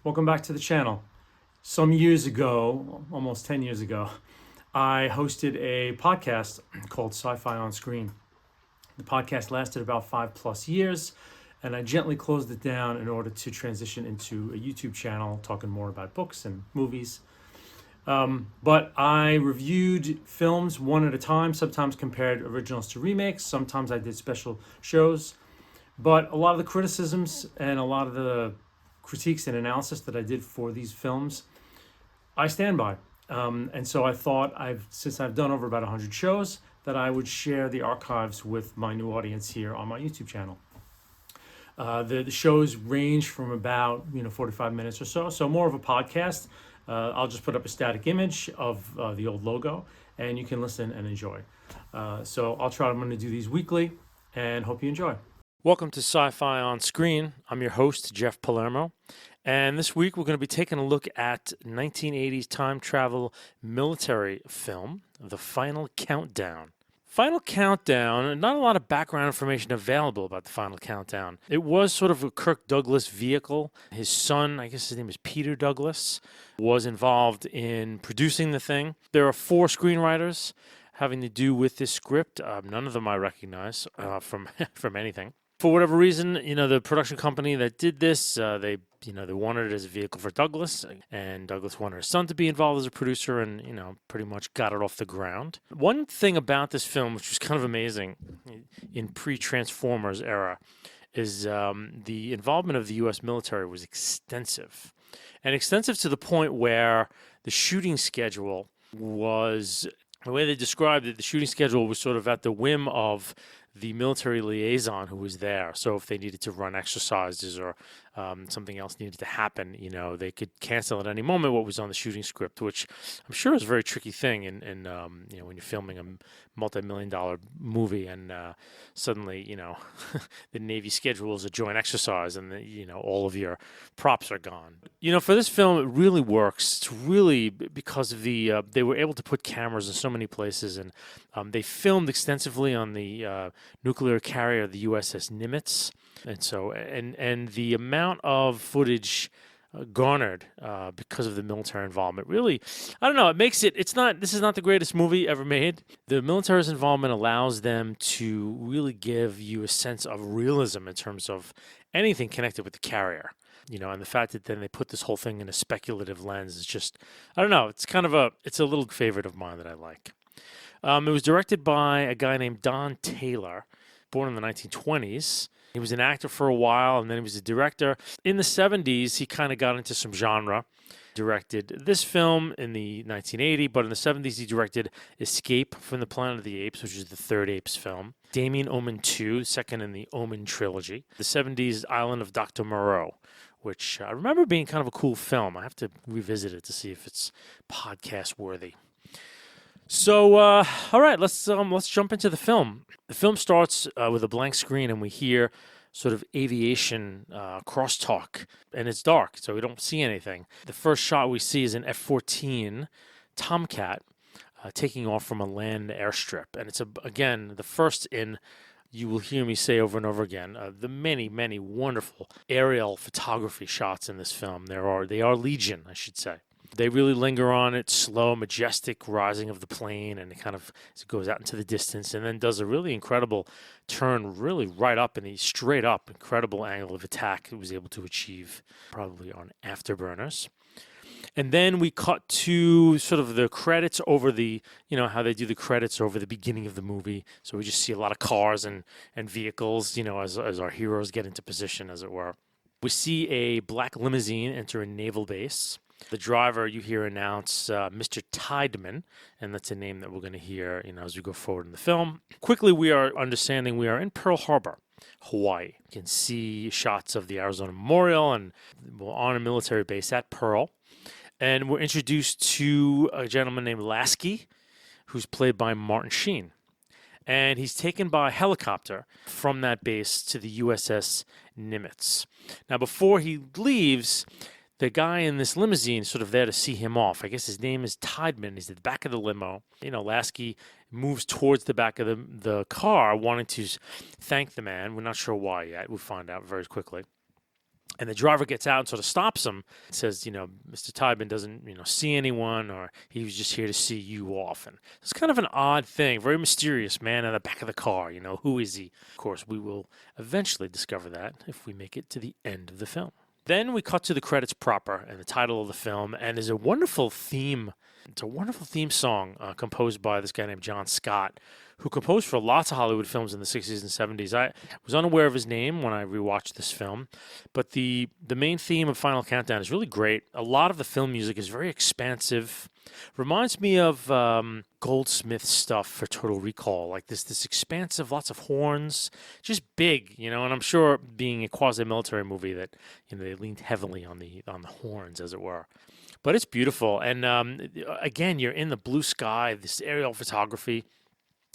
Welcome back to the channel. Some years ago, almost 10 years ago, I hosted a podcast called SCIFI on Screen. The podcast lasted about 5+ years, and I gently closed it down in order to transition into a YouTube channel talking more about books and movies. But I reviewed films one at a time, sometimes compared originals to remakes, sometimes I did special shows. But a lot of the criticisms and a lot of the critiques and analysis that I did for these films, I stand by. And so I thought, since I've done over about 100 shows, that I would share the archives with my new audience here on my YouTube channel. The shows range from about 45 minutes or so more of a podcast. I'll just put up a static image of the old logo, and you can listen and enjoy. So I'm going to do these weekly, and hope you enjoy. Welcome to Sci-Fi on Screen. I'm your host, Jeff Palermo, and this week we're going to be taking a look at 1980s time travel military film, The Final Countdown. Final Countdown, not a lot of background information available about The Final Countdown. It was sort of a Kirk Douglas vehicle. His son, I guess his name is Peter Douglas, was involved in producing the thing. There are 4 screenwriters having to do with this script. None of them I recognize from anything. For whatever reason, the production company that did this, they wanted it as a vehicle for Douglas, and Douglas wanted his son to be involved as a producer, and, pretty much got it off the ground. One thing about this film, which was kind of amazing in pre-Transformers era, is the involvement of the U.S. military was extensive. And extensive to the point where the shooting schedule was, the way they described it, the shooting schedule was sort of at the whim of the military liaison who was there. So if they needed to run exercises or something else needed to happen, they could cancel at any moment what was on the shooting script, which I'm sure is a very tricky thing. And when you're filming a multi-million-dollar movie and suddenly, the Navy schedules a joint exercise and, all of your props are gone. For this film, it really works. It's really because of they were able to put cameras in so many places, and they filmed extensively on the nuclear carrier, the USS Nimitz. And so, and the amount of footage garnered because of the military involvement, really, I don't know, it makes it, this is not the greatest movie ever made. The military's involvement allows them to really give you a sense of realism in terms of anything connected with the carrier. And the fact that then they put this whole thing in a speculative lens is just, I don't know, it's a little favorite of mine that I like. It was directed by a guy named Don Taylor, born in the 1920s. He was an actor for a while, and then he was a director. In the 70s, he kind of got into some genre. Directed this film in the 1980, but in the 70s, he directed Escape from the Planet of the Apes, which is the third Apes film. Damien Omen 2, second in the Omen trilogy. The 70s, Island of Dr. Moreau, which I remember being kind of a cool film. I have to revisit it to see if it's podcast worthy. So, all right, let's jump into the film. The film starts with a blank screen, and we hear sort of aviation crosstalk, and it's dark, so we don't see anything. The first shot we see is an F-14 Tomcat taking off from a land airstrip, and it's again the first in. You will hear me say over and over again the many, many wonderful aerial photography shots in this film. They are legion, I should say. They really linger on it, slow, majestic rising of the plane, and it kind of goes out into the distance and then does a really incredible turn really right up in the straight up, incredible angle of attack it was able to achieve probably on afterburners. And then we cut to sort of the credits over the, how they do the credits over the beginning of the movie. So we just see a lot of cars and vehicles, as our heroes get into position, as it were. We see a black limousine enter a naval base. The driver you hear announce Mr. Tideman, and that's a name that we're going to hear, as we go forward in the film. Quickly, we are understanding we are in Pearl Harbor, Hawaii. You can see shots of the Arizona Memorial, and we're on a military base at Pearl. And we're introduced to a gentleman named Lasky, who's played by Martin Sheen. And he's taken by helicopter from that base to the USS Nimitz. Now, before he leaves, the guy in this limousine is sort of there to see him off. I guess his name is Tideman. He's at the back of the limo. Lasky moves towards the back of the car, wanting to thank the man. We're not sure why yet. We'll find out very quickly. And the driver gets out and sort of stops him. Says, Mr. Tiedemann doesn't, see anyone, or he was just here to see you off. And it's kind of an odd thing, very mysterious man in the back of the car. Who is he? Of course, we will eventually discover that if we make it to the end of the film. Then we cut to the credits proper and the title of the film, and there's a wonderful theme. It's a wonderful theme song composed by this guy named John Scott, who composed for lots of Hollywood films in the 60s and 70s. I was unaware of his name when I rewatched this film, but the main theme of Final Countdown is really great. A lot of the film music is very expansive. Reminds me of Goldsmith stuff for Total Recall, like this expansive, lots of horns, just big, and I'm sure being a quasi-military movie that they leaned heavily on the horns, as it were. But it's beautiful, and again, you're in the blue sky, this aerial photography.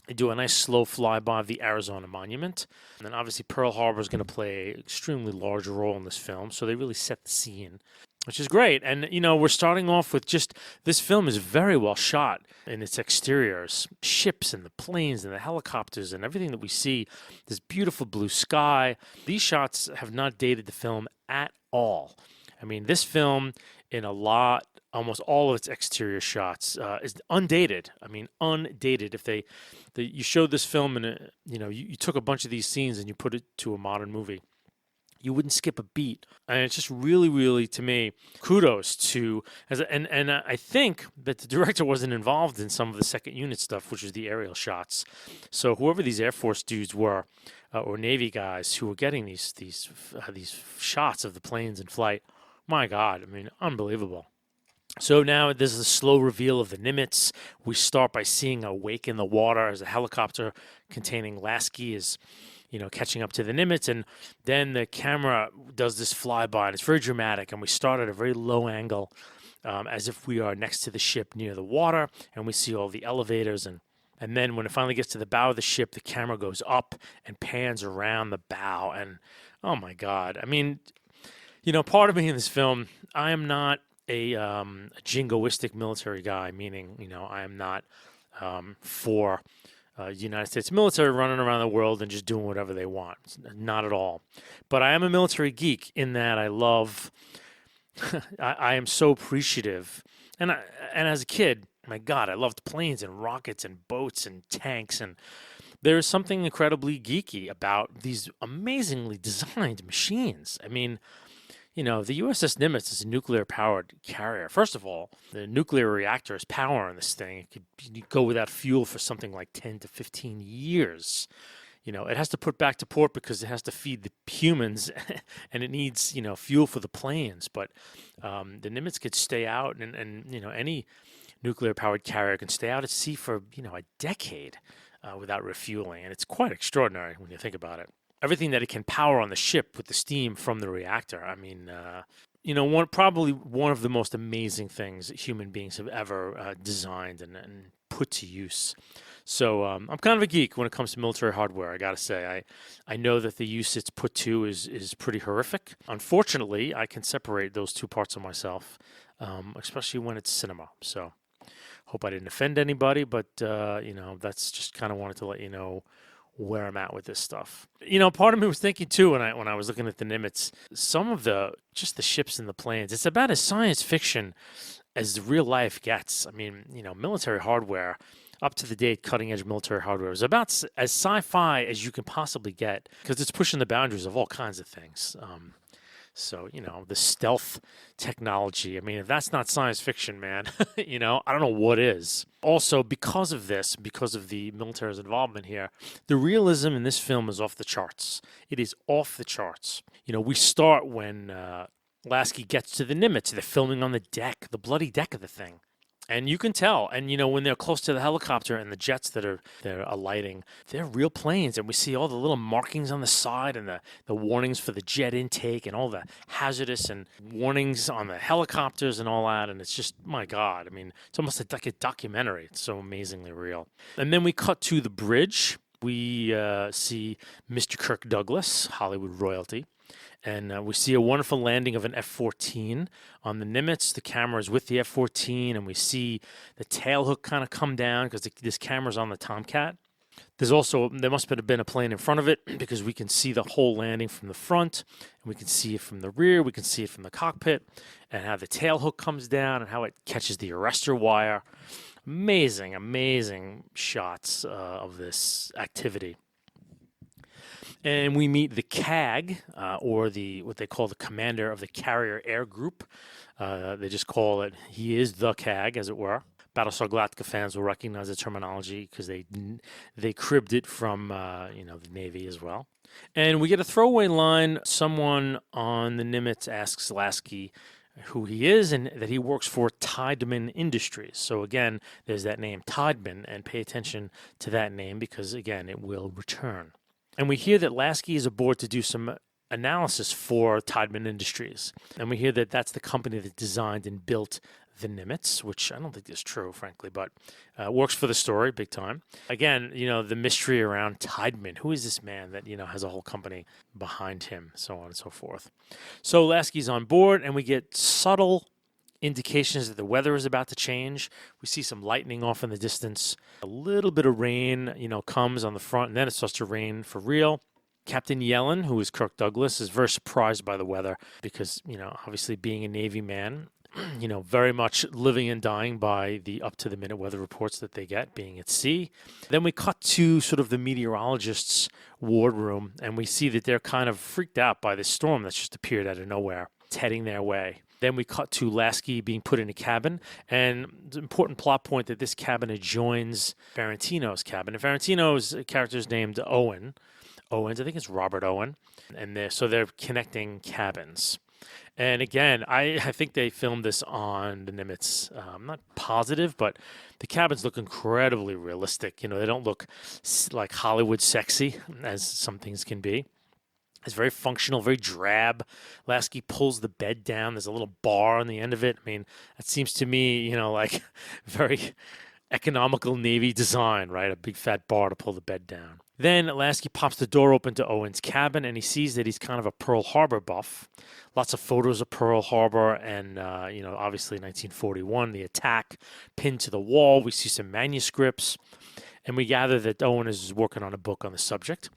They do a nice slow flyby of the Arizona Monument. And then obviously Pearl Harbor is going to play an extremely large role in this film. So they really set the scene, which is great. And, we're starting off with this film is very well shot in its exteriors. Ships and the planes and the helicopters and everything that we see. This beautiful blue sky. These shots have not dated the film at all. I mean, this film almost all of its exterior shots is undated. I mean, undated. If you showed this film and you took a bunch of these scenes and you put it to a modern movie, you wouldn't skip a beat. And it's just really, really, to me, kudos to and I think that the director wasn't involved in some of the second unit stuff, which is the aerial shots. So whoever these Air Force dudes were, or Navy guys who were getting these shots of the planes in flight, my God, I mean, unbelievable. So now there's a slow reveal of the Nimitz. We start by seeing a wake in the water as a helicopter containing Lasky is, catching up to the Nimitz. And then the camera does this flyby, and it's very dramatic. And we start at a very low angle, as if we are next to the ship near the water, and we see all the elevators. And then when it finally gets to the bow of the ship, the camera goes up and pans around the bow. And, oh, my God. I mean, part of me in this film, I am not a jingoistic military guy, meaning, I am not for the United States military running around the world and just doing whatever they want. Not at all. But I am a military geek in that I love, I am so appreciative. And as a kid, my God, I loved planes and rockets and boats and tanks. And there is something incredibly geeky about these amazingly designed machines. I mean, the USS Nimitz is a nuclear-powered carrier. First of all, the nuclear reactor is powering this thing. It could go without fuel for something like 10 to 15 years. It has to put back to port because it has to feed the humans, and it needs, fuel for the planes. But the Nimitz could stay out, and any nuclear-powered carrier can stay out at sea for, a decade without refueling. And it's quite extraordinary when you think about it. Everything that it can power on the ship with the steam from the reactor. I mean, probably one of the most amazing things that human beings have ever designed and put to use. So I'm kind of a geek when it comes to military hardware, I got to say. I know that the use it's put to is pretty horrific. Unfortunately, I can separate those two parts of myself, especially when it's cinema. So hope I didn't offend anybody, but, that's just kind of wanted to let you know where I'm at with this stuff. Part of me was thinking too when I was looking at the Nimitz, some of the ships and the planes, it's about as science fiction as real life gets. I mean, military hardware, up to the date cutting edge military hardware is about as sci-fi as you can possibly get because it's pushing the boundaries of all kinds of things. So, the stealth technology, I mean, if that's not science fiction, man, I don't know what is. Also, because of the military's involvement here, the realism in this film is off the charts. It is off the charts. We start when Lasky gets to the Nimitz. They're filming on the deck, the bloody deck of the thing. And you can tell. And, when they're close to the helicopter and the jets they're alighting, they're real planes. And we see all the little markings on the side and the warnings for the jet intake and all the hazardous and warnings on the helicopters and all that. And it's just, my God. I mean, it's almost like a documentary. It's so amazingly real. And then we cut to the bridge. We see Mr. Kirk Douglas, Hollywood royalty. And we see a wonderful landing of an F-14 on the Nimitz. The camera is with the F-14, and we see the tail hook kind of come down because this camera's on the Tomcat. There must have been a plane in front of it because we can see the whole landing from the front, and we can see it from the rear, we can see it from the cockpit, and how the tail hook comes down and how it catches the arrestor wire. Amazing, amazing shots of this activity. And we meet the CAG, or what they call the commander of the Carrier Air Group. They just call it, he is the CAG, as it were. Battlestar Galactica fans will recognize the terminology because they cribbed it from the Navy as well. And we get a throwaway line. Someone on the Nimitz asks Lasky who he is and that he works for Tideman Industries. So again, there's that name Tideman, and pay attention to that name because again, it will return. And we hear that Lasky is aboard to do some analysis for Tideman Industries. And we hear that that's the company that designed and built the Nimitz, which I don't think is true, frankly, but works for the story big time. Again, the mystery around Tideman. Who is this man that, has a whole company behind him, so on and so forth. So Lasky's on board, and we get subtle indications that the weather is about to change. We see some lightning off in the distance. A little bit of rain, comes on the front, and then it starts to rain for real. Captain Yellen, who is Kirk Douglas, is very surprised by the weather because, obviously being a Navy man, very much living and dying by the up-to-the-minute weather reports that they get, being at sea. Then we cut to sort of the meteorologists' wardroom, and we see that they're kind of freaked out by this storm that's just appeared out of nowhere. It's heading their way. Then we cut to Lasky being put in a cabin, and it's an important plot point that this cabin adjoins Ferrantino's cabin. And Ferrantino's character is named Owens, I think it's Robert Owen, and they're connecting cabins. And again, I think they filmed this on the Nimitz. I'm not positive, but the cabins look incredibly realistic. They don't look like Hollywood sexy, as some things can be. It's very functional, very drab. Lasky pulls the bed down. There's a little bar on the end of it. I mean, that seems to me, like very economical Navy design, right? A big fat bar to pull the bed down. Then Lasky pops the door open to Owen's cabin, and he sees that he's kind of a Pearl Harbor buff. Lots of photos of Pearl Harbor and, obviously 1941, the attack pinned to the wall. We see some manuscripts, and we gather that Owen is working on a book on the subject.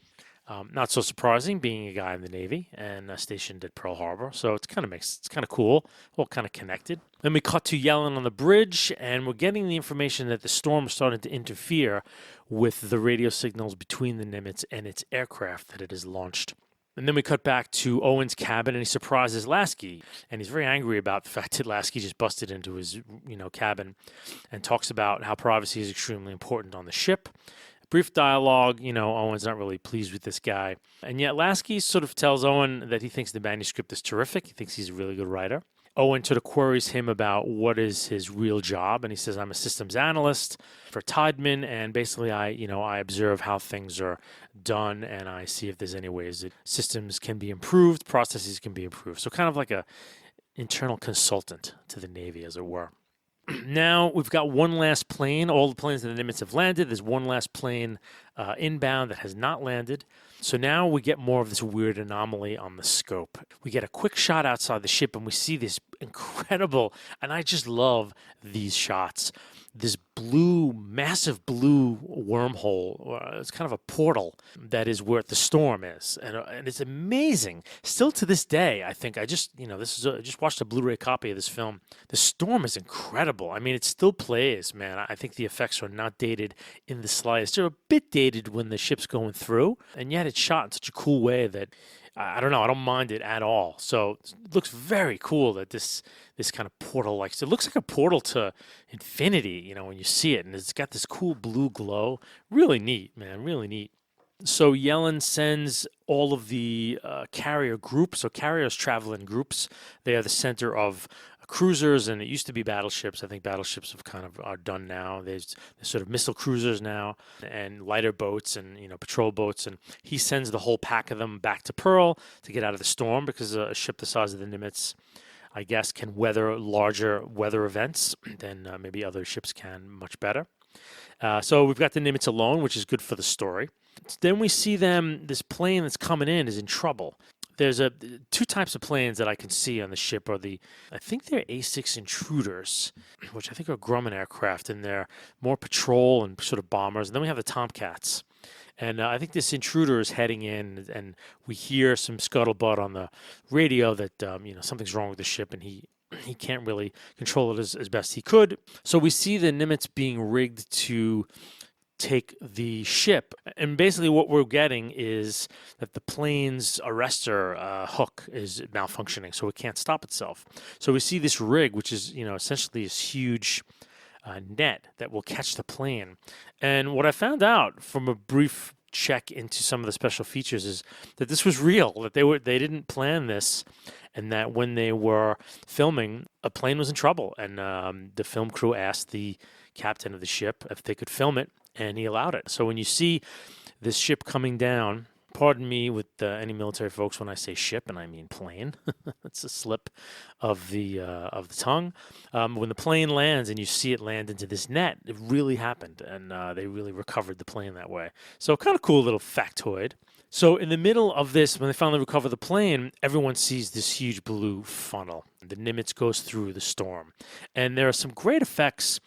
Not so surprising, being a guy in the Navy and stationed at Pearl Harbor. So it's kind of cool, all kind of connected. Then we cut to Yellen on the bridge, and we're getting the information that the storm is starting to interfere with the radio signals between the Nimitz and its aircraft that it has launched. And then we cut back to Owen's cabin, and he surprises Lasky, and he's very angry about the fact that Lasky just busted into his, cabin, and talks about how privacy is extremely important on the ship. Brief dialogue, Owen's not really pleased with this guy. And yet Lasky sort of tells Owen that he thinks the manuscript is terrific. He thinks he's a really good writer. Owen sort of queries him about what is his real job, and he says, I'm a systems analyst for Tideman, and basically I observe how things are done, and I see if there's any ways that systems can be improved, processes can be improved. So kind of like a internal consultant to the Navy, as it were. Now we've got one last plane. All the planes in the Nimitz have landed. There's one last plane inbound that has not landed. So now we get more of this weird anomaly on the scope. We get a quick shot outside the ship, and we see this incredible, and I just love these shots, this massive blue wormhole. It's kind of a portal that is where the storm is. And it's amazing. Still to this day, I think, I just watched a Blu-ray copy of this film. The storm is incredible. I mean, it still plays, man. I think the effects are not dated in the slightest. They're a bit dated when the ship's going through, and yet it's shot in such a cool way that I don't know. I don't mind it at all. So it looks very cool that this kind of portal, it looks like a portal to infinity, when you see it. And it's got this cool blue glow. Really neat, man. Really neat. So Yellen sends all of the carrier groups. So carriers travel in groups. They are the center of cruisers, and it used to be battleships. I think battleships are done now. There's sort of missile cruisers now, and lighter boats, and patrol boats. And he sends the whole pack of them back to Pearl to get out of the storm, because a ship the size of the Nimitz, I guess, can weather larger weather events than maybe other ships can much better. So we've got the Nimitz alone, which is good for the story. Then we see this plane that's coming in is in trouble. there's two types of planes that I can see on the ship are I think they're A6 intruders, which I think are Grumman aircraft, and they're more patrol and sort of bombers. And then we have the Tomcats. And I think this intruder is heading in, and we hear some scuttlebutt on the radio that something's wrong with the ship, and he can't really control it as best he could. So we see the Nimitz being rigged to take the ship, and basically what we're getting is that the plane's arrestor hook is malfunctioning, so it can't stop itself. So we see this rig, which is essentially this huge net that will catch the plane. And what I found out from a brief check into some of the special features is that this was real, that they didn't plan this, and that when they were filming, a plane was in trouble, and the film crew asked the captain of the ship if they could film it, and he allowed it. So when you see this ship coming down, pardon me with any military folks when I say ship and I mean plane. It's a slip of the tongue. When the plane lands and you see it land into this net, it really happened, and they really recovered the plane that way. So kind of cool little factoid. So in the middle of this, when they finally recover the plane, everyone sees this huge blue funnel. The Nimitz goes through the storm. And there are some great effects.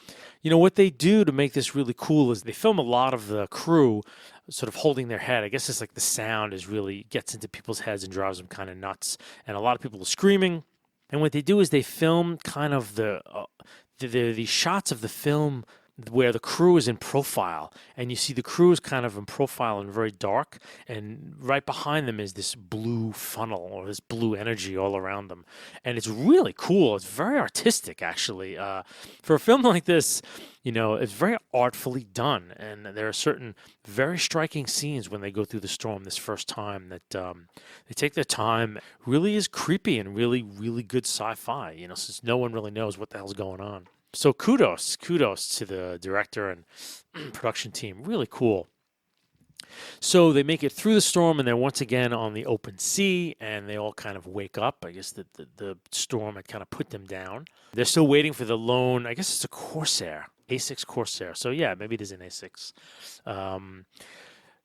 What they do to make this really cool is they film a lot of the crew sort of holding their head. I guess it's like the sound gets into people's heads and drives them kind of nuts. And a lot of people are screaming. And what they do is they film kind of the shots of the film where the crew is in profile, and you see the crew is kind of in profile and very dark, and right behind them is this blue funnel or this blue energy all around them. And it's really cool. It's very artistic, actually. For a film like this, it's very artfully done, and there are certain very striking scenes when they go through the storm this first time that they take their time. Really is creepy and really, really good sci-fi, since no one really knows what the hell's going on. So kudos to the director and production team. Really cool. So they make it through the storm, and they're once again on the open sea, and they all kind of wake up. I guess the storm had kind of put them down. They're still waiting for the lone, I guess it's a Corsair, A6 Corsair. So yeah, maybe it is an A6.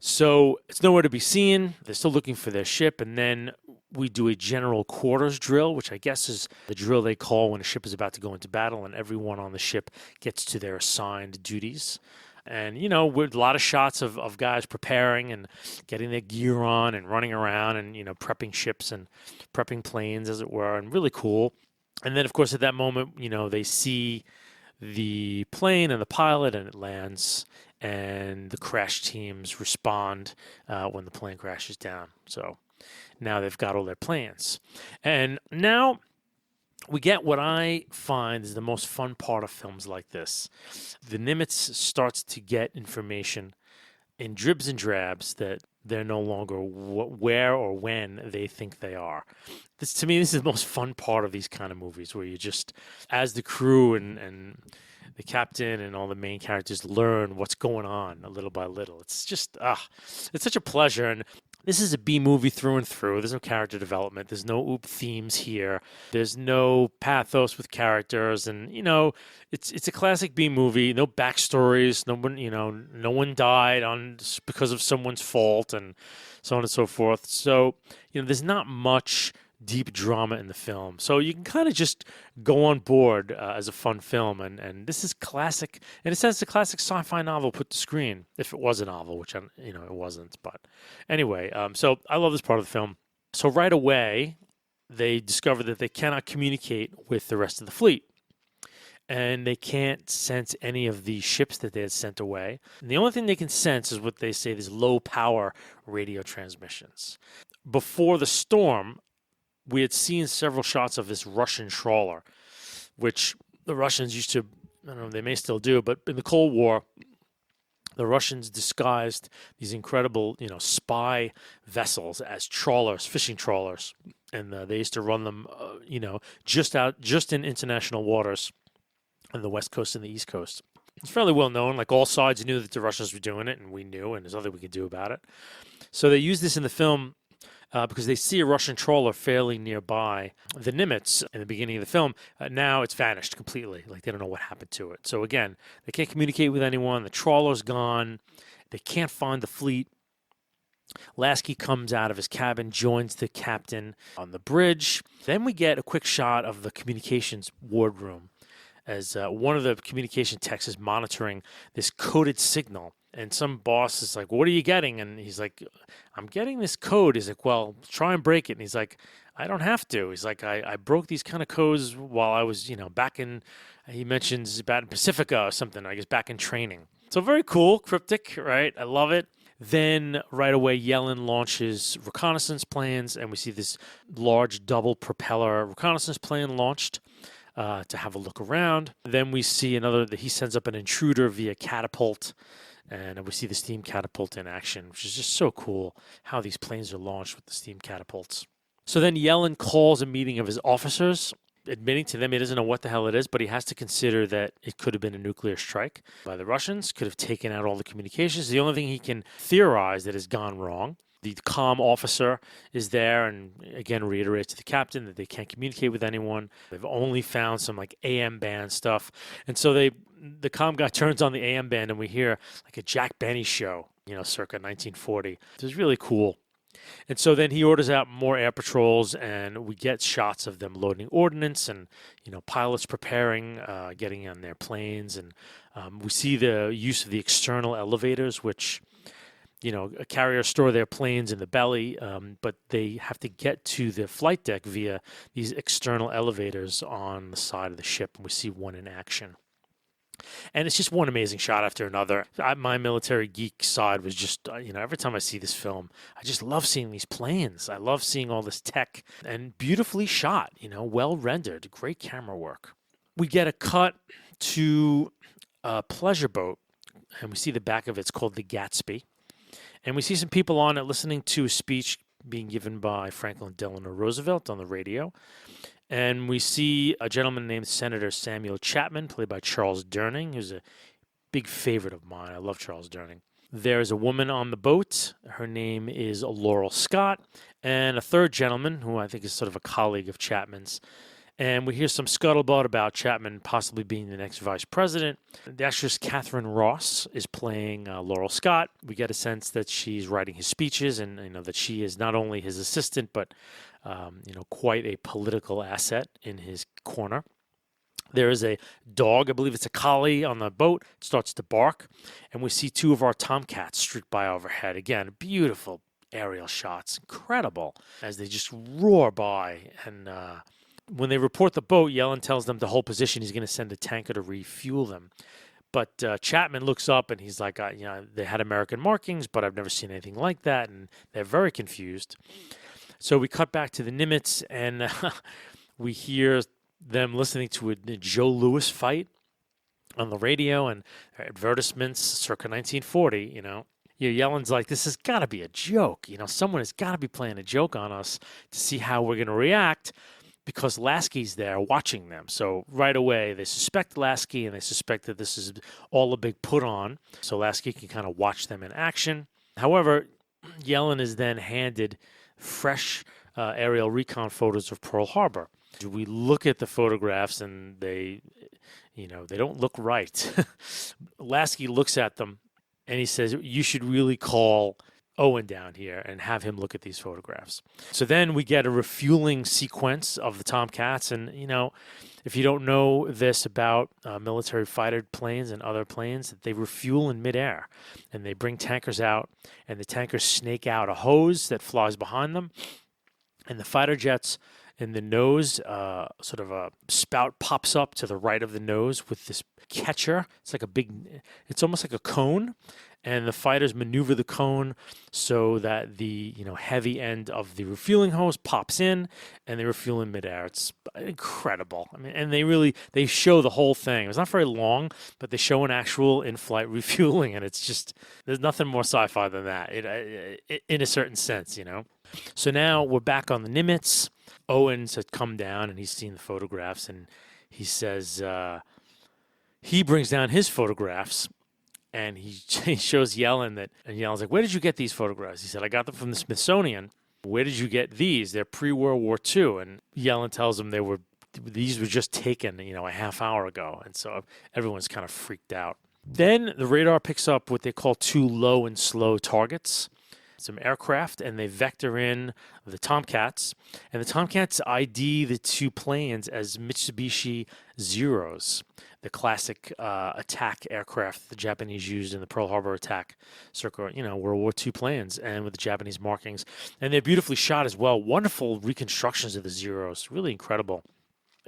So it's nowhere to be seen. They're still looking for their ship, and then we do a general quarters drill, which I guess is the drill they call when a ship is about to go into battle, and everyone on the ship gets to their assigned duties. And, with a lot of shots of guys preparing and getting their gear on and running around and, prepping ships and prepping planes, as it were, and really cool. And then, of course, at that moment, they see the plane and the pilot, and it lands, and the crash teams respond when the plane crashes down. So now they've got all their plans. And now we get what I find is the most fun part of films like this. The Nimitz starts to get information in dribs and drabs that they're no longer where or when they think they are. To me, this is the most fun part of these kind of movies, where you just, as the crew and the captain and all the main characters, learn what's going on little by little. It's just, it's such a pleasure. And this is a B movie through and through. There's no character development. There's no themes here. There's no pathos with characters, and it's a classic B movie. No backstories. No one died because of someone's fault, and so on and so forth. So there's not much deep drama in the film, so you can kind of just go on board as a fun film, and this is classic, in a sense, a classic sci-fi novel put to screen, if it was a novel, which it wasn't. But anyway, so I love this part of the film. So right away they discover that they cannot communicate with the rest of the fleet, and they can't sense any of the ships that they had sent away. And the only thing they can sense is what they say, these low power radio transmissions. Before the storm, we had seen several shots of this Russian trawler, which the Russians used to, I don't know, they may still do, but in the Cold War, the Russians disguised these incredible, spy vessels as trawlers, fishing trawlers, and they used to run them, just in international waters on the West Coast and the East Coast. It's fairly well known. Like, all sides knew that the Russians were doing it, and we knew, and there's nothing we could do about it. So they used this in the film because they see a Russian trawler fairly nearby the Nimitz in the beginning of the film. Now it's vanished completely. Like, they don't know what happened to it. So again, they can't communicate with anyone. The trawler's gone. They can't find the fleet. Lasky comes out of his cabin, joins the captain on the bridge. Then we get a quick shot of the communications wardroom as one of the communication techs is monitoring this coded signal. And some boss is like, "What are you getting?" And he's like, "I'm getting this code." He's like, "Well, try and break it." And he's like, "I don't have to." He's like, I broke these kind of codes while I was, back in, he mentions about in Pacifica or something, I guess back in training. So very cool, cryptic, right? I love it. Then right away, Yellen launches reconnaissance planes, and we see this large double propeller reconnaissance plane launched to have a look around. Then we see he sends up an intruder via catapult, and we see the steam catapult in action, which is just so cool how these planes are launched with the steam catapults. So then Yellen calls a meeting of his officers, admitting to them he doesn't know what the hell it is, but he has to consider that it could have been a nuclear strike by the Russians, could have taken out all the communications. The only thing he can theorize that has gone wrong. The comm officer is there and again reiterates to the captain that they can't communicate with anyone. They've only found some like AM band stuff. And so the comm guy turns on the AM band and we hear like a Jack Benny show, circa 1940. It was really cool. And so then he orders out more air patrols, and we get shots of them loading ordnance and, pilots preparing, getting on their planes. And we see the use of the external elevators, which, carriers store their planes in the belly, but they have to get to the flight deck via these external elevators on the side of the ship. And we see one in action. And it's just one amazing shot after another. My military geek side was just, every time I see this film, I just love seeing these planes. I love seeing all this tech and beautifully shot, well rendered, great camera work. We get a cut to a pleasure boat, and we see the back of it. It's called the Gatsby. And we see some people on it listening to a speech being given by Franklin Delano Roosevelt on the radio. And we see a gentleman named Senator Samuel Chapman, played by Charles Durning, who's a big favorite of mine. I love Charles Durning. There's a woman on the boat. Her name is Laurel Scott. And a third gentleman, who I think is sort of a colleague of Chapman's. And we hear some scuttlebutt about Chapman possibly being the next vice president. The actress Catherine Ross is playing Laurel Scott. We get a sense that she's writing his speeches and that she is not only his assistant, but quite a political asset in his corner. There is a dog, I believe it's a collie, on the boat. It starts to bark, and we see two of our Tomcats streak by overhead. Again, beautiful aerial shots, incredible, as they just roar by. And when they report the boat, Yellen tells them to hold position. He's going to send a tanker to refuel them. But Chapman looks up, and he's like, they had American markings, but I've never seen anything like that, and they're very confused. So we cut back to the Nimitz, and we hear them listening to a Joe Louis fight on the radio and advertisements circa 1940, Yellen's like, this has got to be a joke. Someone has got to be playing a joke on us to see how we're going to react because Lasky's there watching them. So right away, they suspect Lasky, and they suspect that this is all a big put on, so Lasky can kind of watch them in action. However, Yellen is then handed fresh aerial recon photos of Pearl Harbor. We look at the photographs and they don't look right. Lasky looks at them and he says, you should really call Owen down here and have him look at these photographs. So then we get a refueling sequence of the Tomcats. And, if you don't know this about military fighter planes and other planes, they refuel in midair. And they bring tankers out, and the tankers snake out a hose that flies behind them. And the fighter jets in the nose, sort of a spout pops up to the right of the nose with this catcher. It's almost like a cone. And the fighters maneuver the cone so that the heavy end of the refueling hose pops in, and they refuel in midair. It's incredible. I mean, and they show the whole thing. It's not very long, but they show an actual in-flight refueling, and it's just there's nothing more sci-fi than that. In a certain sense, So now we're back on the Nimitz. Owens had come down and he's seen the photographs, and he says he brings down his photographs. And he shows Yellen that, and Yellen's like, where did you get these photographs? He said, I got them from the Smithsonian. Where did you get these? They're pre-World War II. And Yellen tells him these were just taken, a half hour ago. And so everyone's kind of freaked out. Then the radar picks up what they call two low and slow targets. some aircraft, and they vector in the Tomcats. And the Tomcats ID the two planes as Mitsubishi Zeros, the classic attack aircraft the Japanese used in the Pearl Harbor attack, circa World War II planes, and with the Japanese markings. And they're beautifully shot as well. Wonderful reconstructions of the Zeros, really incredible.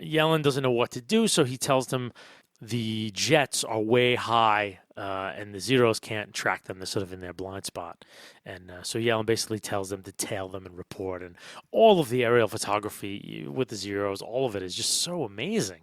Yellen doesn't know what to do, so he tells them the jets are way high and the Zeros can't track them. They're sort of in their blind spot. And so Yellen basically tells them to tail them and report. And all of the aerial photography with the Zeros, all of it is just so amazing,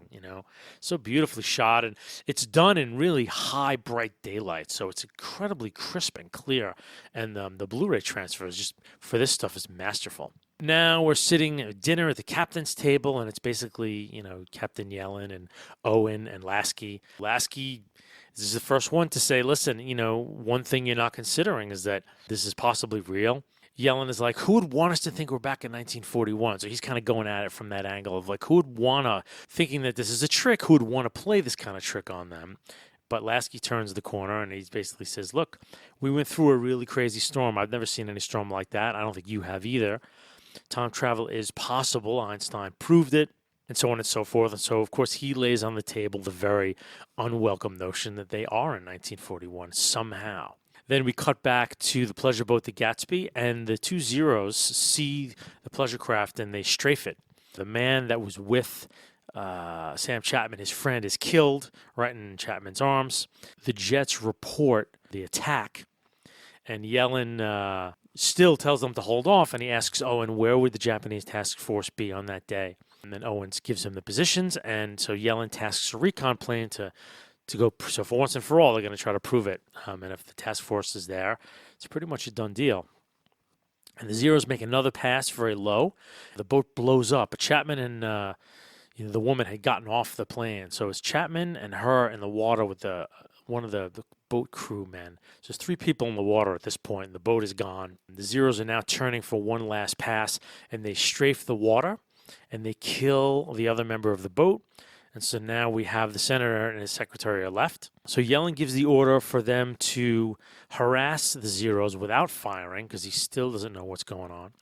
so beautifully shot. And it's done in really high, bright daylight. So it's incredibly crisp and clear. And the Blu-ray transfer is just, for this stuff, is masterful. Now we're sitting at dinner at the captain's table, and it's basically, Captain Yellen and Owen and Lasky. Lasky is the first one to say, listen, one thing you're not considering is that this is possibly real. Yellen is like, who would want us to think we're back in 1941? So he's kind of going at it from that angle of like, who would want to, thinking that this is a trick, who would want to play this kind of trick on them? But Lasky turns the corner and he basically says, look, we went through a really crazy storm. I've never seen any storm like that. I don't think you have either. Time travel is possible. Einstein proved it, and so on and so forth. And so, of course, he lays on the table the very unwelcome notion that they are in 1941 somehow. Then we cut back to the pleasure boat, the Gatsby, and the two Zeros see the pleasure craft and they strafe it. The man that was with Sam Chapman, his friend, is killed right in Chapman's arms. The jets report the attack, and Yellen still tells them to hold off, and he asks Owen, where would the Japanese task force be on that day? And then Owens gives him the positions, and so Yellen tasks a recon plane to go. So for once and for all, they're going to try to prove it. And if the task force is there, it's pretty much a done deal. And the Zeros make another pass very low. The boat blows up. But Chapman and the woman had gotten off the plane. So it's Chapman and her in the water with one of the boat crew men. So there's three people in the water at this point, and the boat is gone. The Zeros are now turning for one last pass, and they strafe the water, and they kill the other member of the boat. And so now we have the senator and his secretary are left. So Yellen gives the order for them to harass the Zeros without firing, because he still doesn't know what's going on.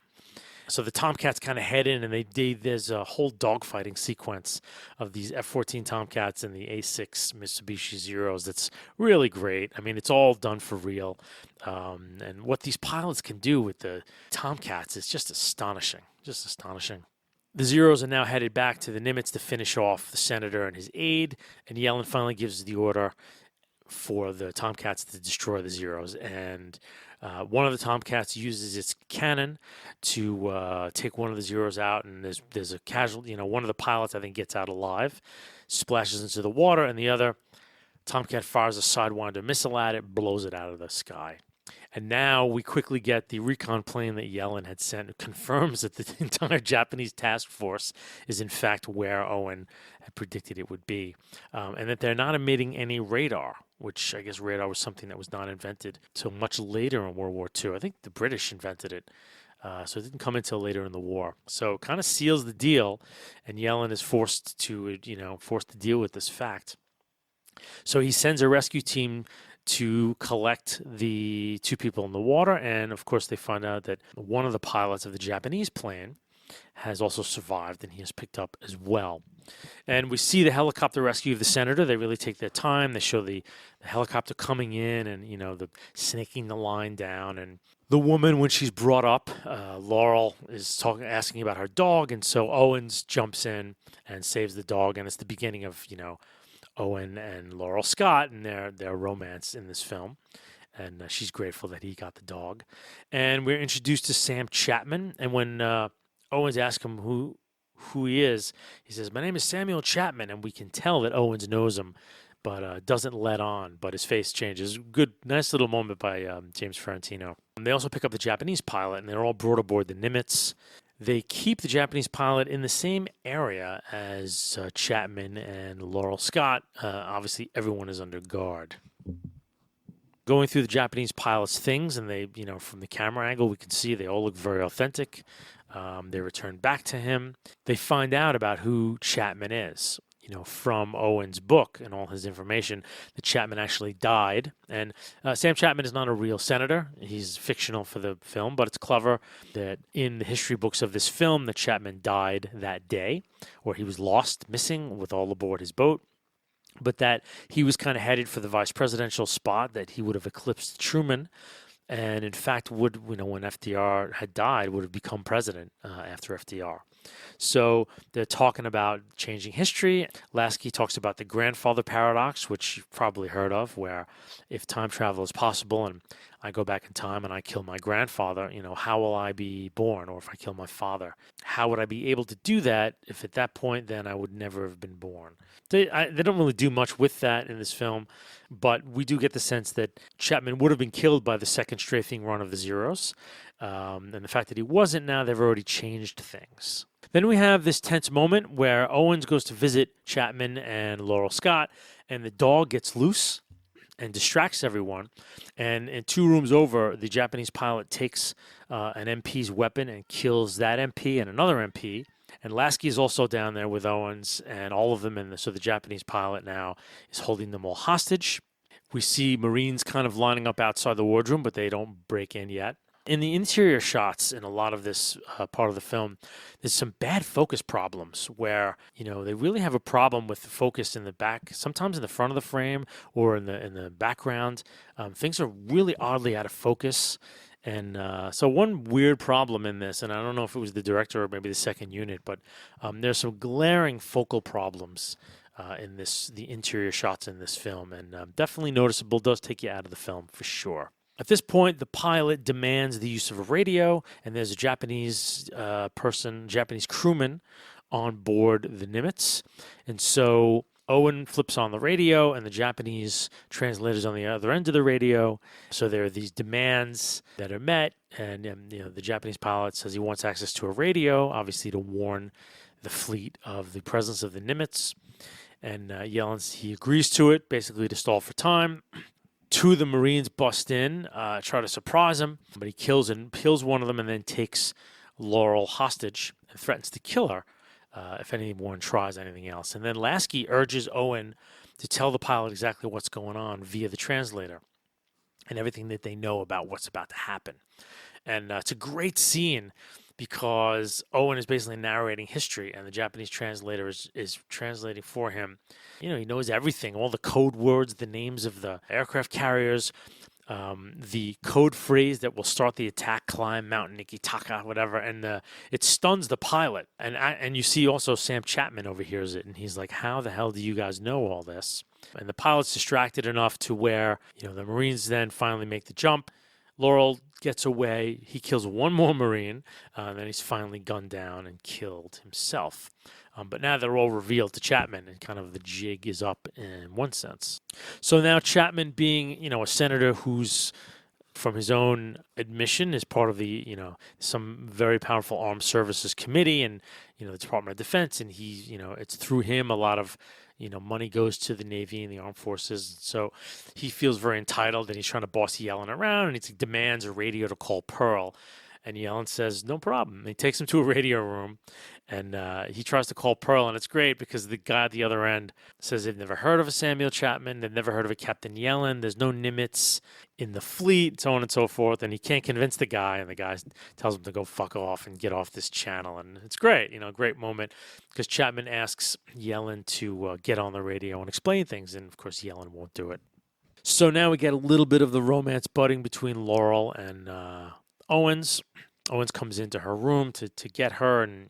So the Tomcats kind of head in, and there's a whole dogfighting sequence of these F-14 Tomcats and the A-6 Mitsubishi Zeros that's really great. I mean, it's all done for real. And what these pilots can do with the Tomcats is just astonishing, The Zeros are now headed back to the Nimitz to finish off the senator and his aide, and Yellen finally gives the order for the Tomcats to destroy the Zeros. And one of the Tomcats uses its cannon to take one of the Zeros out, and there's a casualty. One of the pilots, I think, gets out alive, splashes into the water, and the other Tomcat fires a Sidewinder missile at it, blows it out of the sky. And now we quickly get the recon plane that Yellen had sent. It confirms that the entire Japanese task force is, in fact, where Owen had predicted it would be. And that they're not emitting any radar, which I guess radar was something that was not invented till much later in World War II. I think the British invented it. So it didn't come until later in the war. So it kind of seals the deal, and Yellen is forced to deal with this fact. So he sends a rescue team to collect the two people in the water, and of course they find out that one of the pilots of the Japanese plane has also survived, and he is picked up as well. And we see the helicopter rescue of the senator. They really take their time. They show the helicopter coming in and, the snaking the line down. And the woman, when she's brought up, Laurel is asking about her dog, and so Owens jumps in and saves the dog, and it's the beginning of, Owen and Laurel Scott and their romance in this film. And she's grateful that he got the dog. And we're introduced to Sam Chapman. And when Owens asks him who he is, he says, "My name is Samuel Chapman." And we can tell that Owens knows him, but doesn't let on. But his face changes. Good, nice little moment by James Ferrantino. And they also pick up the Japanese pilot, and they're all brought aboard the Nimitz. They keep the Japanese pilot in the same area as Chapman and Laurel Scott. Obviously, everyone is under guard. Going through the Japanese pilot's things, and they, from the camera angle, we can see they all look very authentic. They return back to him. They find out about who Chapman is. from Owen's book and all his information, that Chapman actually died. And Sam Chapman is not a real senator. He's fictional for the film, but it's clever that in the history books of this film that Chapman died that day, or he was lost, missing with all aboard his boat, but that he was kind of headed for the vice presidential spot, that he would have eclipsed Truman, and in fact would, when FDR had died, would have become president after FDR. So they're talking about changing history. Lasky talks about the grandfather paradox, which you've probably heard of, where if time travel is possible and I go back in time and I kill my grandfather, how will I be born? Or if I kill my father, how would I be able to do that if at that point then I would never have been born? They don't really do much with that in this film, but we do get the sense that Chapman would have been killed by the second strafing run of the Zeros. And the fact that he wasn't, now they've already changed things. Then we have this tense moment where Owens goes to visit Chapman and Laurel Scott, and the dog gets loose and distracts everyone. And in 2 rooms over, the Japanese pilot takes an MP's weapon and kills that MP and another MP. And Lasky is also down there with Owens and all of them. So the Japanese pilot now is holding them all hostage. We see Marines kind of lining up outside the wardroom, but they don't break in yet. In the interior shots in a lot of this part of the film, there's some bad focus problems where, they really have a problem with the focus in the back, sometimes in the front of the frame or in the background. Things are really oddly out of focus. And so one weird problem in this, and I don't know if it was the director or maybe the second unit, but there's some glaring focal problems in the interior shots in this film, and definitely noticeable, does take you out of the film for sure. At this point, the pilot demands the use of a radio, and there's a Japanese Japanese crewman on board the Nimitz. And so Owen flips on the radio, and the Japanese translator's on the other end of the radio. So there are these demands that are met, and the Japanese pilot says he wants access to a radio, obviously to warn the fleet of the presence of the Nimitz. And he agrees to it, basically to stall for time. 2 of the Marines bust in, try to surprise him, but he kills one of them and then takes Laurel hostage and threatens to kill her if anyone tries anything else. And then Lasky urges Owen to tell the pilot exactly what's going on via the translator and everything that they know about what's about to happen. And it's a great scene because Owen is basically narrating history, and the Japanese translator is translating for him. He knows everything, all the code words, the names of the aircraft carriers, the code phrase that will start the attack, climb Mount Nikitaka, whatever, and it stuns the pilot. And you see also Sam Chapman overhears it, and he's like, how the hell do you guys know all this? And the pilot's distracted enough to where, the Marines then finally make the jump. Laurel gets away. He kills one more Marine, and then he's finally gunned down and killed himself. But now they're all revealed to Chapman, and kind of the jig is up in one sense. So now Chapman, being a senator who's, from his own admission, is part of the some very powerful armed services committee and the Department of Defense, and it's through him a lot of money goes to the Navy and the armed forces. So he feels very entitled, and he's trying to boss Yellen around, and he demands a radio to call Pearl. And Yellen says, no problem. And he takes him to a radio room, and he tries to call Pearl. And it's great because the guy at the other end says they've never heard of a Samuel Chapman. They've never heard of a Captain Yellen. There's no Nimitz in the fleet, so on and so forth. And he can't convince the guy, and the guy tells him to go fuck off and get off this channel. And it's great, great moment, because Chapman asks Yellen to get on the radio and explain things. And, of course, Yellen won't do it. So now we get a little bit of the romance budding between Laurel and Owens. Owens comes into her room to get her, and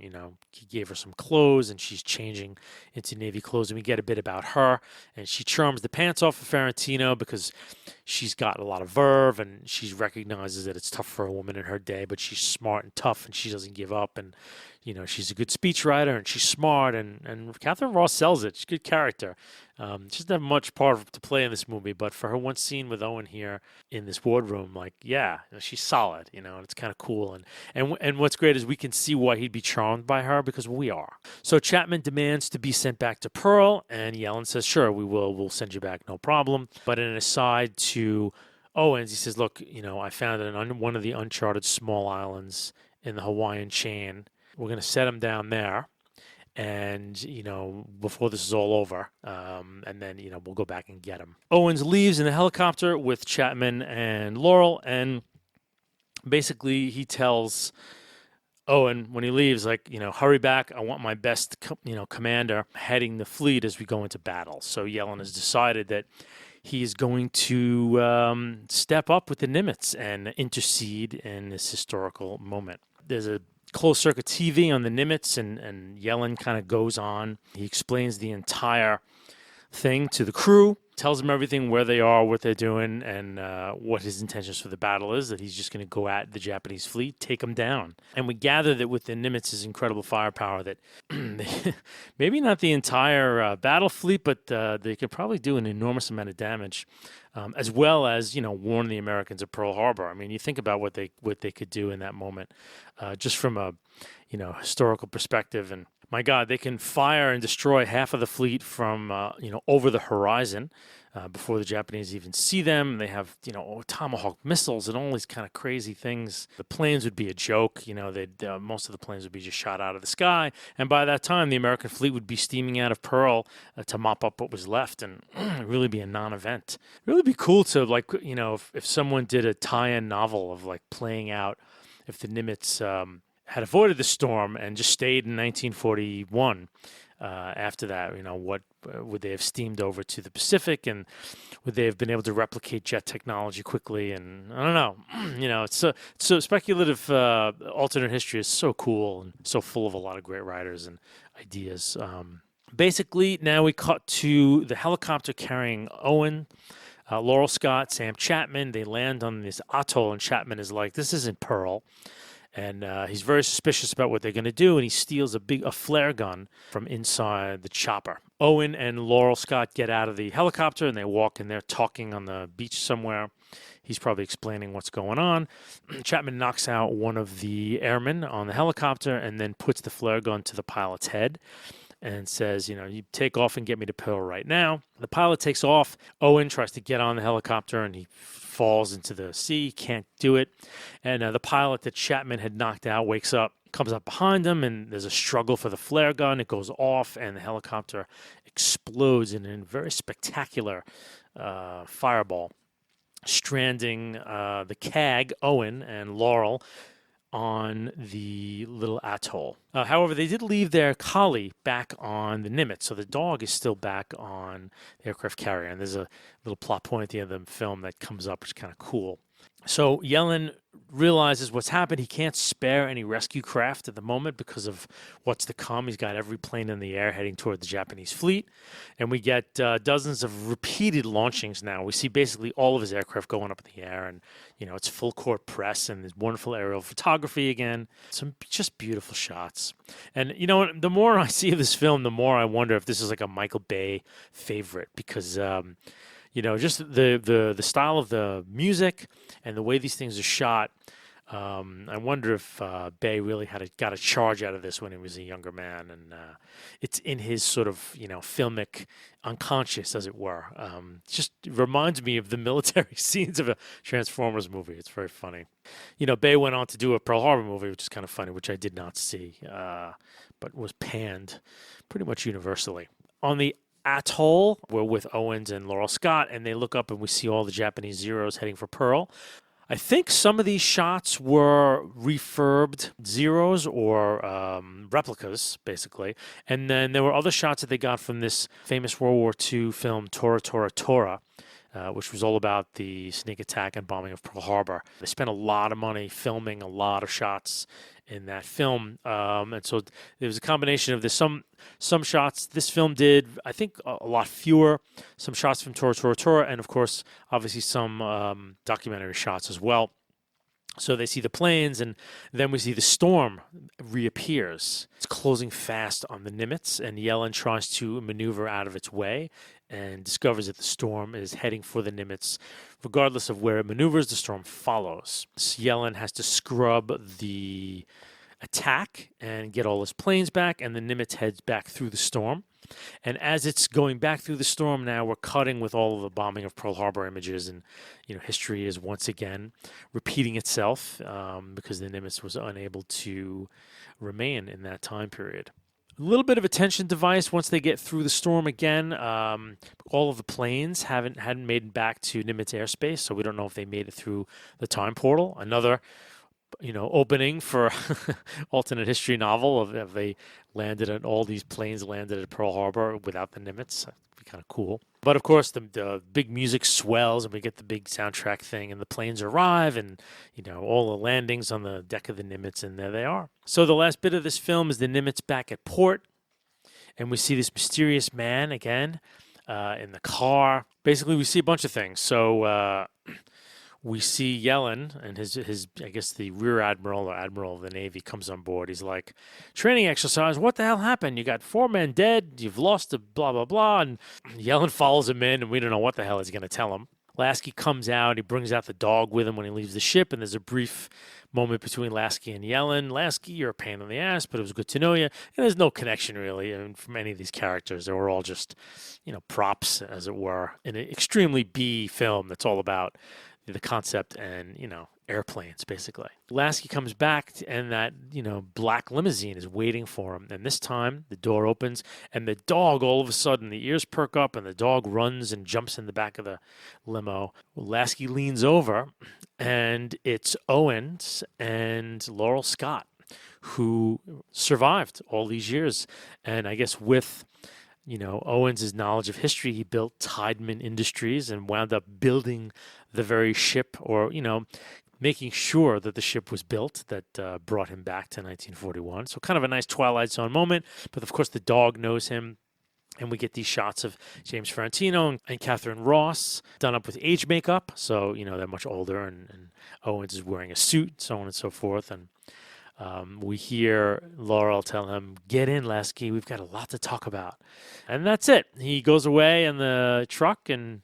he gave her some clothes, and she's changing into Navy clothes, and we get a bit about her. And she charms the pants off of Ferrantino because she's got a lot of verve, and she recognizes that it's tough for a woman in her day, but she's smart and tough, and she doesn't give up. And she's a good speechwriter, and she's smart, and Catherine Ross sells it. She's a good character. She doesn't have much part to play in this movie, but for her one scene with Owen here in this wardroom, she's solid, and it's kind of cool. And what's great is we can see why he'd be charmed by her, because we are. So Chapman demands to be sent back to Pearl, and Yellen says, sure, we will. We'll send you back, no problem. But in an aside to Owens, he says, look, I found it on one of the uncharted small islands in the Hawaiian chain. We're going to set him down there. and before this is all over, and then we'll go back and get him. Owens leaves in the helicopter with Chapman and Laurel, and basically he tells Owen when he leaves, like, hurry back. I want my best, commander heading the fleet as we go into battle. So Yellen has decided that he is going to step up with the Nimitz and intercede in this historical moment. There's a closed circuit TV on the Nimitz, and Yellen kind of goes on. He explains the entire thing to the crew, tells them everything, where they are, what they're doing, and what his intentions for the battle is, that he's just going to go at the Japanese fleet, take them down. And we gather that with the Nimitz's incredible firepower, that maybe not the entire battle fleet, but they could probably do an enormous amount of damage, as well as, warn the Americans of Pearl Harbor. I mean, you think about what they could do in that moment, just from a, historical perspective. And my God, they can fire and destroy half of the fleet from, over the horizon before the Japanese even see them. They have, Tomahawk missiles and all these kind of crazy things. The planes would be a joke. Most of the planes would be just shot out of the sky. And by that time, the American fleet would be steaming out of Pearl to mop up what was left, and really be a non-event. Really be cool to, if someone did a tie-in novel of, playing out if the Nimitz had avoided the storm and just stayed in 1941. After that, what would they have steamed over to the Pacific, and would they have been able to replicate jet technology quickly? And I don't know. It's so speculative. Alternate history is so cool and so full of a lot of great writers and ideas. Basically, now we cut to the helicopter carrying Owen, Laurel Scott, Sam Chapman. They land on this atoll, and Chapman is like, "This isn't Pearl." And he's very suspicious about what they're going to do, and he steals a flare gun from inside the chopper. Owen and Laurel Scott get out of the helicopter, and they walk in there talking on the beach somewhere. He's probably explaining what's going on. Chapman knocks out one of the airmen on the helicopter and then puts the flare gun to the pilot's head and says, you take off and get me to Pearl right now. The pilot takes off. Owen tries to get on the helicopter, and he falls into the sea, can't do it. And the pilot that Chapman had knocked out wakes up, comes up behind him, and there's a struggle for the flare gun. It goes off, and the helicopter explodes in a very spectacular fireball, stranding the CAG, Owen, and Laurel on the little atoll. However, they did leave their collie back on the Nimitz, so the dog is still back on the aircraft carrier. And there's a little plot point at the end of the film that comes up, which is kind of cool. So Yellen realizes what's happened. He can't spare any rescue craft at the moment because of what's to come. He's got every plane in the air heading toward the Japanese fleet. And we get dozens of repeated launchings now. We see basically all of his aircraft going up in the air, and, it's full court press, and there's wonderful aerial photography again. Some just beautiful shots. And, the more I see of this film, the more I wonder if this is like a Michael Bay favorite, because just the style of the music and the way these things are shot. I wonder if Bay really got a charge out of this when he was a younger man, and it's in his sort of filmic unconscious, as it were. Just reminds me of the military scenes of a Transformers movie. It's very funny. Bay went on to do a Pearl Harbor movie, which is kind of funny, which I did not see, but was panned pretty much universally. On the atoll, we're with Owens and Laurel Scott, and they look up and we see all the Japanese Zeros heading for Pearl. I think some of these shots were refurbed Zeros or replicas, basically. And then there were other shots that they got from this famous World War II film, Tora Tora Tora, which was all about the sneak attack and bombing of Pearl Harbor. They spent a lot of money filming a lot of shots in that film. And so there was a combination of this. Some shots this film did, I think, a lot fewer. Some shots from Tora Tora Tora, and of course, obviously some documentary shots as well. So they see the planes, and then we see the storm reappears. It's closing fast on the Nimitz, and Yellen tries to maneuver out of its way and discovers that the storm is heading for the Nimitz. Regardless of where it maneuvers, the storm follows. So Yellen has to scrub the attack and get all his planes back, and the Nimitz heads back through the storm. And as it's going back through the storm now, we're cutting with all of the bombing of Pearl Harbor images, and history is once again repeating itself because the Nimitz was unable to remain in that time period. A little bit of a tension device once they get through the storm again. All of the planes hadn't made it back to Nimitz airspace, so we don't know if they made it through the time portal. Another, opening for alternate history novel of they landed at all these planes landed at Pearl Harbor without the Nimitz. That'd be kind of cool. But of course, the big music swells and we get the big soundtrack thing, and the planes arrive, and all the landings on the deck of the Nimitz, and there they are. So the last bit of this film is the Nimitz back at port, and we see this mysterious man again in the car. Basically, we see a bunch of things. So we see Yellen and his I guess the rear admiral or admiral of the Navy comes on board. He's like, training exercise, what the hell happened? You got 4 men dead, you've lost the blah, blah, blah. And Yellen follows him in, and we don't know what the hell he's going to tell him. Lasky comes out, he brings out the dog with him when he leaves the ship, and there's a brief moment between Lasky and Yellen. Lasky, you're a pain in the ass, but it was good to know you. And there's no connection really from any of these characters. They were all just, props, as it were, in an extremely B film that's all about the concept and, airplanes, basically. Lasky comes back, and that, black limousine is waiting for him. And this time, the door opens, and the dog, all of a sudden, the ears perk up, and the dog runs and jumps in the back of the limo. Lasky leans over, and it's Owens and Laurel Scott, who survived all these years. And I guess with Owens' knowledge of history, he built Tideman Industries and wound up building the very ship, or, making sure that the ship was built that brought him back to 1941. So kind of a nice Twilight Zone moment. But of course, the dog knows him. And we get these shots of James Ferrantino and Catherine Ross done up with age makeup. So, they're much older, and Owens is wearing a suit, so on and so forth. And we hear Laurel tell him, get in, Lasky, we've got a lot to talk about. And that's it. He goes away in the truck and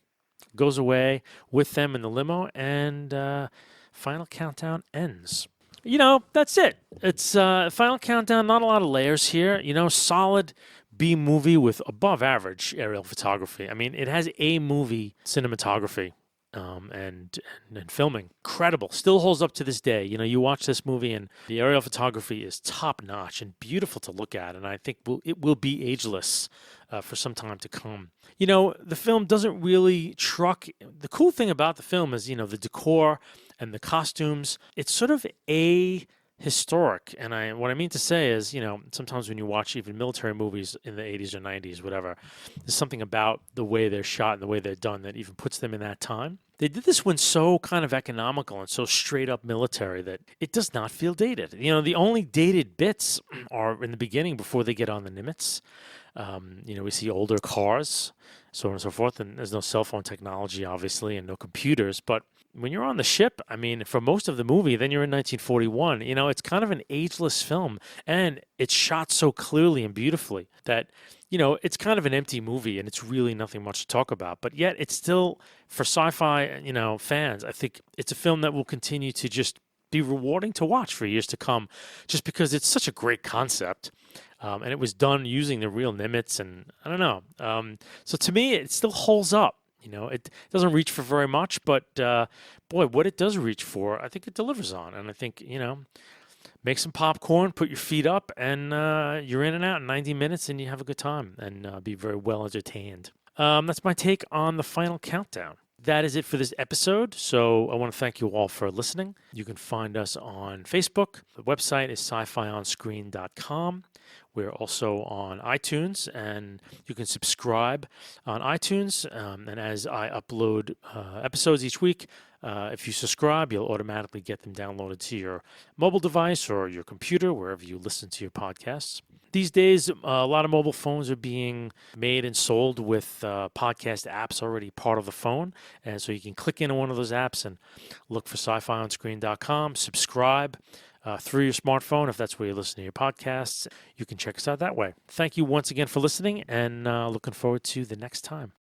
goes away with them in the limo, and Final Countdown ends. That's it. It's Final Countdown, not a lot of layers here. Solid B movie with above average aerial photography. I mean, it has A movie cinematography. And filming. Incredible. Still holds up to this day. You watch this movie and the aerial photography is top notch and beautiful to look at. And I think it will be ageless for some time to come. The film doesn't really truck. The cool thing about the film is, the decor and the costumes. It's sort of historic. And what I mean to say is, sometimes when you watch even military movies in the 80s or 90s, whatever, there's something about the way they're shot and the way they're done that even puts them in that time. They did this one so kind of economical and so straight up military that it does not feel dated. The only dated bits are in the beginning before they get on the Nimitz. We see older cars, so on and so forth, and there's no cell phone technology, obviously, and no computers. But when you're on the ship, I mean, for most of the movie, then you're in 1941. It's kind of an ageless film, and it's shot so clearly and beautifully that, it's kind of an empty movie, and it's really nothing much to talk about. But yet, it's still, for sci-fi, fans, I think it's a film that will continue to just be rewarding to watch for years to come, just because it's such a great concept. And it was done using the real Nimitz, and I don't know. So to me, it still holds up. It doesn't reach for very much, but boy, what it does reach for, I think it delivers on. And I think, make some popcorn, put your feet up, and you're in and out in 90 minutes, and you have a good time and be very well entertained. That's my take on the Final Countdown. That is it for this episode. So I want to thank you all for listening. You can find us on Facebook. The website is scifionscreen.com. We're also on iTunes, and you can subscribe on iTunes. And as I upload episodes each week, if you subscribe, you'll automatically get them downloaded to your mobile device or your computer, wherever you listen to your podcasts. These days, a lot of mobile phones are being made and sold with podcast apps already part of the phone. And so you can click into one of those apps and look for scifionscreen.com, subscribe through your smartphone if that's where you listen to your podcasts. You can check us out that way. Thank you once again for listening, and looking forward to the next time.